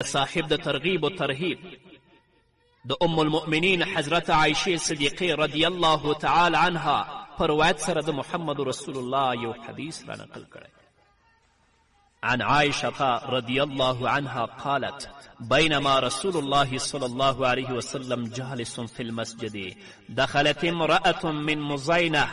صاحب د ترغیب و ترهیب د ام المؤمنین حضرت عایشې صدیقې رضی الله تعالی عنها په روایت سره د محمد رسول الله یو حدیث را نقل کړی. عن عائشة رضي الله عنها قالت بينما رسول الله صلى الله عليه وسلم جالس في المسجد دخلت امرأة من مزينة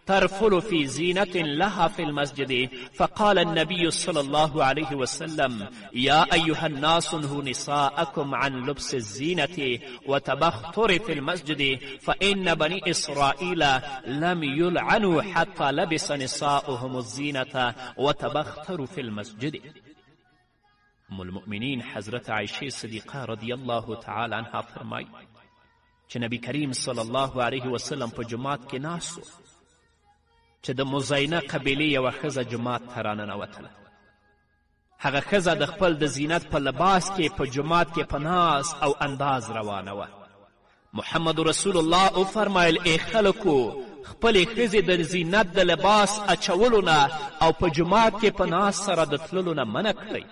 ترفل في زينة لها في المسجد فقال النبي صلى الله عليه وسلم يا أيها الناس انهوا نساءكم عن لبس الزينة وتبختر في المسجد فإن بني إسرائيل لم يلعنوا حتى لبس نساؤهم الزينة وتبختروا في المسجد. ام المؤمنین حضرت عائشة صدیقه رضی الله تعالی عنها فرمای چې نبی کریم صلی الله علیه وسلم په جماعت کې ناست و چې د مزینه قبیلې یوه ښځه جومات ته راننوتله. هغه ښځه د خپل د زینت په لباس کې په جومات کې په ناز او انداز روانه وه. محمد رسول الله وفرمایل ای خلکو خپلې ښځې د زینت د لباس اچولو نه او په جومات کې په ناز سره د تللو نه منع کړئ،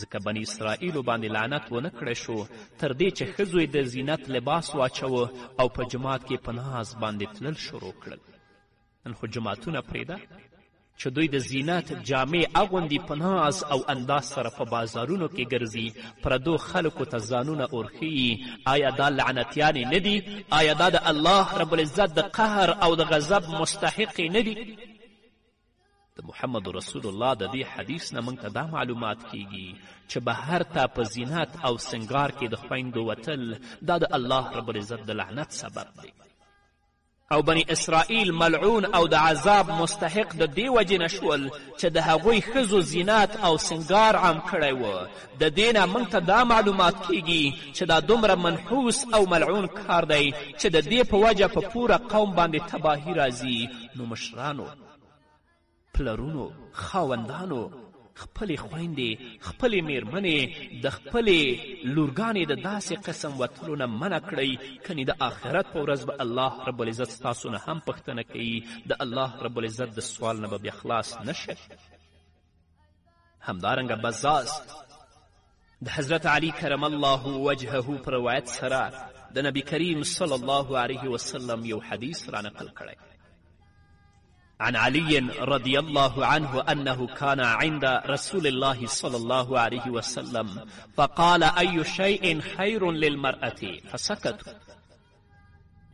ځکه بني اسرائیلو باندې لعنت ونه کړی شو تر دې چې ښځو د زینت لباس واچوه او په جومات کې په ناز باندې تلل شروع کړل. نن خو جوماتونه پرېږده چې دوی د زینت جامې اغوندي، په ناز او انداز سره په بازارونو کې ګرځي، پردو خلکو ته ځانونه اورښیي. آیا دا لعنتیانې نه دي؟ آیا دا د الله رب العزت د قهر او د غضب مستحقې نه دي؟ د محمد رسول الله د دې حدیث نه موږ ته دا معلومات کیږي چې بهر ته په زینت او سنګار کې د خویندو وتل دا د الله رب العزت د لعنت سبب دی، او بني اسرائیل ملعون او د عذاب مستحق د دې وجې نه شول چې د هغوی ښځو زینت او سنګار عام کړی و. د دې نه موږ ته دا معلومات کیږي چې دا دومره منحوس او ملعون کار دی چې د دې په وجه په پوره قوم باندې تباهي راځي. نو مشرانو، پلرونو، خاوندانو خپلې خویندې، خپلې میرمنې د خپلې لورګانې د داسې قسم وتلو نه منع کړئ، کنې د آخرت په ورځ به الله رب العزت ستاسو نه هم پوښتنه کوي، د الله رب العزت د سوال نه به بیا خلاص نشئ. همدارنګه بزاز د حضرت علی کرم الله وجهه په روایت سره د نبی کریم صلی الله علیه وسلم یو حدیث را نقل کړی. عن علي رضي الله عنه أنه كان عند رسول الله صلى الله عليه وسلم فقال أي شيء خير للمرأة فسكتوا،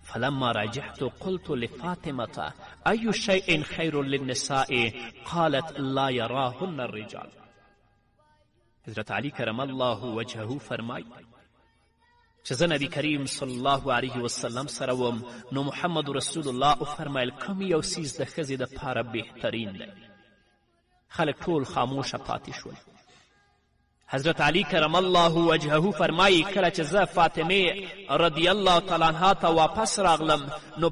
فلما رجعت قلت لفاطمة أي شيء خير للنساء قالت لا يراهن الرجال. حضرت علی کرم الله وجهه فرمای چې زه نبی کریم صلی الله علیه وسلم سره وم نو محمد رسول الله وفرمایل کوم یو څیز د ښځې دپاره بهترین دی؟ خلک ټول خاموشه پاتې شول. حضرت علی کرم الله وجهه فرمایي کله چې زه فاطمې رضی الله تعالی عنها ته واپس راغلم نو